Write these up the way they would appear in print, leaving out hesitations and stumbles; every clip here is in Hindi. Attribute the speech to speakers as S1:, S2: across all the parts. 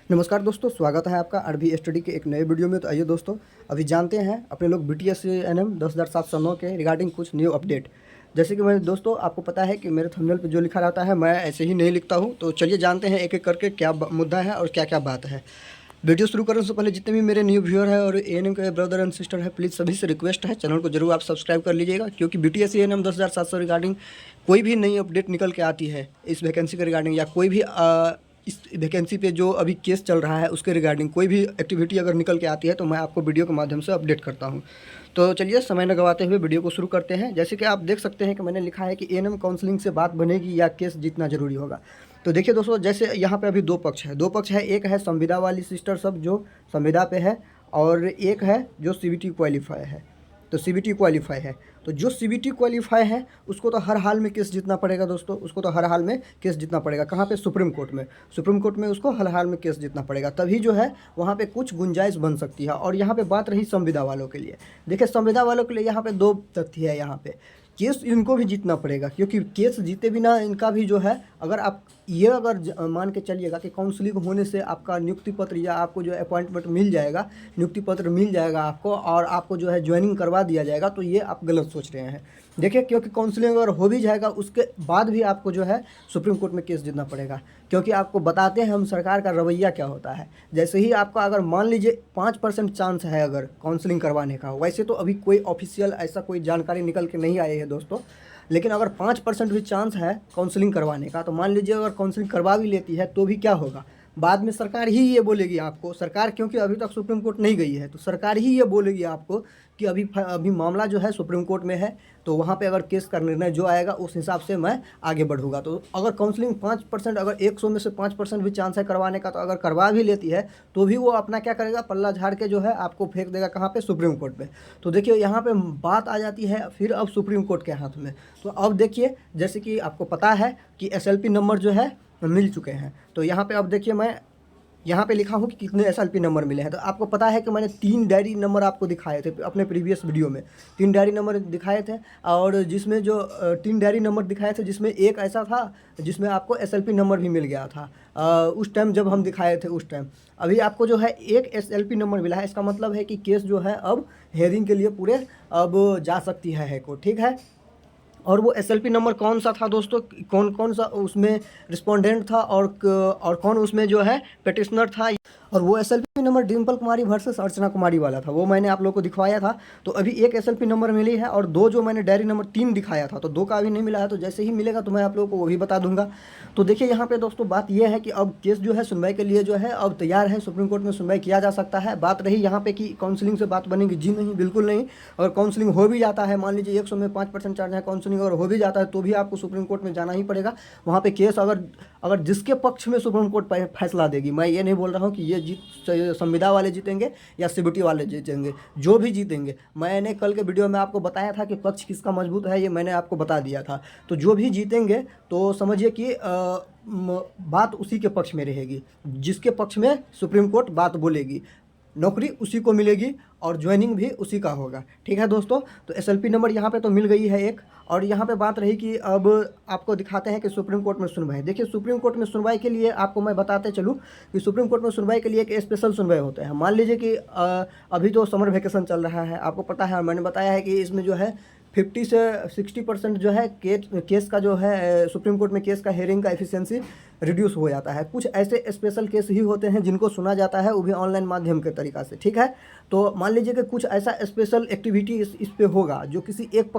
S1: नमस्कार दोस्तों, स्वागत है आपका आरबी स्टडी के एक नए वीडियो में। तो आइए दोस्तों, अभी जानते हैं अपने लोग BTS-NM 10,709 के रिगार्डिंग कुछ न्यू अपडेट। जैसे कि मैं दोस्तों आपको पता है कि मेरे थंबनेल पे जो लिखा रहता है मैं ऐसे ही नहीं लिखता हूं। तो चलिए जानते हैं एक एक करके क्या मुद्दा है और क्या क्या बात है। वीडियो शुरू करने से पहले जितने भी मेरे न्यू व्यूअर है और ANM के ब्रदर एंड सिस्टर है, प्लीज़ सभी से रिक्वेस्ट है चैनल को जरूर आप सब्सक्राइब कर लीजिएगा, क्योंकि BTS-NM 10,700 रिगार्डिंग कोई भी नई अपडेट निकल के आती है इस वैकेंसी के रिगार्डिंग, या कोई भी इस वैकेंसी पे जो अभी केस चल रहा है उसके रिगार्डिंग कोई भी एक्टिविटी अगर निकल के आती है तो मैं आपको वीडियो के माध्यम से अपडेट करता हूं। तो चलिए समय न गवाते हुए वीडियो को शुरू करते हैं। जैसे कि आप देख सकते हैं कि मैंने लिखा है कि ANM काउंसलिंग से बात बनेगी या केस जीतना जरूरी होगा। तो देखिए दोस्तों, जैसे यहाँ पे अभी दो पक्ष है। एक है संविदा वाली सिस्टर सब जो संविदा पे है, और एक है जो CBT क्वालिफाई है। तो CBT क्वालिफाई है, तो जो CBT क्वालिफाई है उसको तो हर हाल में केस जीतना पड़ेगा दोस्तों। उसको तो हर हाल में केस जीतना पड़ेगा। कहाँ पे? सुप्रीम कोर्ट में। सुप्रीम कोर्ट में उसको हर हाल में केस जीतना पड़ेगा, तभी जो है वहाँ पे कुछ गुंजाइश बन सकती है। और यहाँ पे बात रही संविदा वालों के लिए। देखिए, संविदा वालों के लिए यहाँ पे दो तथ्य है। यहाँ पे केस इनको भी जीतना पड़ेगा, क्योंकि केस जीते बिना इनका भी जो है, अगर आप ये मान के चलिएगा कि काउंसलिंग होने से आपका नियुक्ति पत्र या आपको जो अपॉइंटमेंट मिल जाएगा, नियुक्ति पत्र मिल जाएगा आपको, और आपको जो है ज्वाइनिंग करवा दिया जाएगा, तो ये आप गलत सोच रहे हैं। देखिए, क्योंकि काउंसलिंग अगर हो भी जाएगा उसके बाद भी आपको जो है सुप्रीम कोर्ट में केस जीतना पड़ेगा। क्योंकि आपको बताते हैं हम सरकार का रवैया क्या होता है। जैसे ही आपका अगर मान लीजिए 5% चांस है अगर काउंसलिंग करवाने का, वैसे तो अभी कोई ऑफिशियल ऐसा कोई जानकारी निकल के नहीं आई है दोस्तों, लेकिन अगर 5% भी चांस है काउंसलिंग करवाने का, तो मान लीजिए अगर काउंसलिंग करवा भी लेती है तो भी क्या होगा, बाद में सरकार ही ये बोलेगी आपको। सरकार, क्योंकि अभी तक सुप्रीम कोर्ट नहीं गई है, तो सरकार ही ये बोलेगी आपको कि अभी मामला जो है सुप्रीम कोर्ट में है, तो वहाँ पे अगर केस का निर्णय जो आएगा उस हिसाब से मैं आगे बढ़ूंगा। तो अगर काउंसलिंग 5%, अगर 100 में से 5% भी चांस है करवाने का, तो अगर करवा भी लेती है तो भी वो अपना क्या करेगा, पल्ला झाड़ के जो है आपको फेंक देगा कहाँ पे? सुप्रीम कोर्ट पे। तो देखिए, यहाँ पे बात आ जाती है फिर अब सुप्रीम कोर्ट के हाथ में। तो अब देखिए, जैसे कि आपको पता है कि SLP नंबर जो है मिल चुके हैं। तो यहाँ पे अब देखिए, मैं यहाँ पे लिखा हूँ कि कितने SLP नंबर मिले हैं। तो आपको पता है कि मैंने 3 डायरी नंबर आपको दिखाए थे अपने प्रीवियस वीडियो में। 3 डायरी नंबर दिखाए थे, और जिसमें जो 3 डायरी नंबर दिखाए थे, जिसमें एक ऐसा था जिसमें आपको SLP नंबर भी मिल गया था उस टाइम जब हम दिखाए थे उस टाइम। अभी आपको जो है एक SLP नंबर मिला है। इसका मतलब है कि केस जो है अब हेयरिंग के लिए पूरे अब जा सकती है हाईकोर्ट, ठीक है। और वो SLP नंबर कौन सा था दोस्तों, कौन कौन सा उसमें रिस्पोंडेंट था, और कौन उसमें जो है पिटिशनर था, और वो SLP नंबर डिम्पल कुमारी वर्सेस अर्चना कुमारी वाला था, वो मैंने आप लोगों को दिखवाया था। तो अभी एक SLP नंबर मिली है, और 2 जो मैंने डायरी नंबर 3 दिखाया था, तो 2 का अभी नहीं मिला है। तो जैसे ही मिलेगा तो मैं आप लोगों को वो भी बता दूंगा। तो देखिए, यहाँ पे दोस्तों बात यह है कि अब केस जो है सुनवाई के लिए जो है अब तैयार है। सुप्रीम कोर्ट में सुनवाई किया जा सकता है। बात रही यहाँ पे कि काउंसलिंग से बात बनेगी, जी नहीं, बिल्कुल नहीं। अगर काउंसलिंग हो भी जाता है, मान लीजिए 100 में 5% चार्ज है, काउंसलिंग अगर हो भी जाता है तो भी आपको सुप्रीम कोर्ट में जाना ही पड़ेगा। वहाँ पे केस अगर अगर जिसके पक्ष में सुप्रीम कोर्ट फैसला देगी, मैं ये नहीं बोल रहा हूँ कि ये संविदा वाले जीतेंगे या CBT वाले जीतेंगे, जो भी जीतेंगे। मैंने कल के वीडियो में आपको बताया था कि पक्ष किसका मजबूत है, ये मैंने आपको बता दिया था। तो जो भी जीतेंगे तो समझिए कि बात उसी के पक्ष में रहेगी, जिसके पक्ष में सुप्रीम कोर्ट बात बोलेगी। नौकरी उसी को मिलेगी और ज्वाइनिंग भी उसी का होगा, ठीक है दोस्तों। तो SLP नंबर यहाँ पे तो मिल गई है एक। और यहाँ पे बात रही कि अब आपको दिखाते हैं कि सुप्रीम कोर्ट में सुनवाई। देखिए, सुप्रीम कोर्ट में सुनवाई के लिए आपको मैं बताते चलूँ कि सुप्रीम कोर्ट में सुनवाई के लिए एक स्पेशल सुनवाई होता है। मान लीजिए कि अभी जो समर वेकेशन चल रहा है, आपको पता है, मैंने बताया है कि इसमें जो है 50 से 60% जो है केस का जो है सुप्रीम कोर्ट में केस का हेयरिंग का एफिशिएंसी रिड्यूस हो जाता है। कुछ ऐसे स्पेशल केस ही होते हैं जिनको सुना जाता है, वो भी ऑनलाइन माध्यम के तरीक़ा से, ठीक है। तो मान लीजिए कि कुछ ऐसा स्पेशल एक्टिविटी इस पे होगा जो किसी एक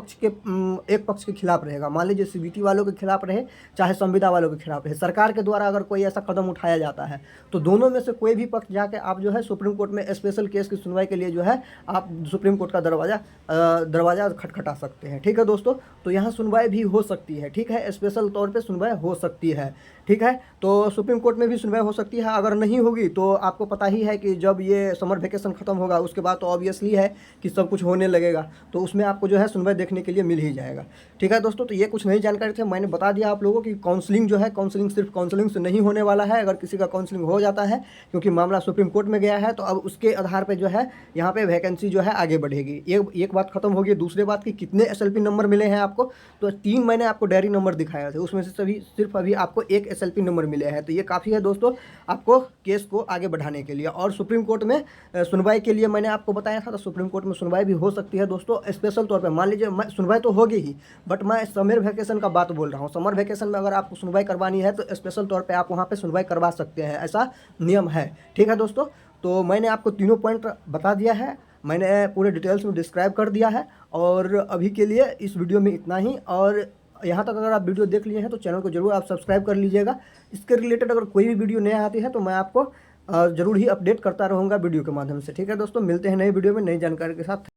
S1: पक्ष के खिलाफ रहेगा। मान लीजिए CBT वालों के खिलाफ रहे, चाहे संविदा वालों के खिलाफ रहे। सरकार के द्वारा अगर कोई ऐसा कदम उठाया जाता है तो दोनों में से कोई भी पक्ष जाके आप जो है सुप्रीम कोर्ट में स्पेशल केस की सुनवाई के लिए जो है आप सुप्रीम कोर्ट का दरवाज़ा खटखटा सकते हैं, ठीक है दोस्तों। तो यहाँ सुनवाई भी हो सकती है, ठीक है, स्पेशल तौर पे सुनवाई हो सकती है, ठीक है। तो सुप्रीम कोर्ट में भी सुनवाई हो सकती है। अगर नहीं होगी तो आपको पता ही है कि जब ये समर वेकेशन ख़त्म होगा उसके बाद तो ऑब्वियसली है कि सब कुछ होने लगेगा, तो उसमें आपको जो है सुनवाई देखने के लिए मिल ही जाएगा, ठीक है दोस्तों। तो ये कुछ नई जानकारी थे, मैंने बता दिया आप लोगों की काउंसलिंग जो है, काउंसलिंग सिर्फ काउंसलिंग से नहीं होने वाला है। अगर किसी का काउंसलिंग हो जाता है, क्योंकि मामला सुप्रीम कोर्ट में गया है, तो अब उसके आधार पर जो है यहाँ पर वैकेंसी जो है आगे बढ़ेगी। एक बात खत्म होगी। दूसरी बात कि कितने SLP नंबर मिले हैं आपको, तो 3 मैंने आपको डायरी नंबर दिखाया थे, उसमें से सिर्फ अभी आपको एक SLP नंबर मिले हैं। तो ये काफ़ी है दोस्तों आपको केस को आगे बढ़ाने के लिए। और सुप्रीम कोर्ट में सुनवाई के लिए मैंने आपको बताया था, तो सुप्रीम कोर्ट में सुनवाई भी हो सकती है दोस्तों स्पेशल तौर पर। मान लीजिए सुनवाई तो होगी ही, बट मैं समर वैकेशन का बात बोल रहा हूँ। समर वैकेशन में अगर आपको सुनवाई करवानी है तो स्पेशल तौर पर आप वहाँ पर सुनवाई करवा सकते हैं, ऐसा नियम है। ठीक है दोस्तों, तो मैंने आपको तीनों पॉइंट बता दिया है, मैंने पूरे डिटेल्स में डिस्क्राइब कर दिया है। और अभी के लिए इस वीडियो में इतना ही। और यहाँ तक अगर आप वीडियो देख लिए हैं तो चैनल को जरूर आप सब्सक्राइब कर लीजिएगा। इसके रिलेटेड अगर कोई भी वीडियो नया आती है तो मैं आपको ज़रूर ही अपडेट करता रहूँगा वीडियो के माध्यम से। ठीक है दोस्तों, मिलते हैं नई वीडियो में नई जानकारी के साथ।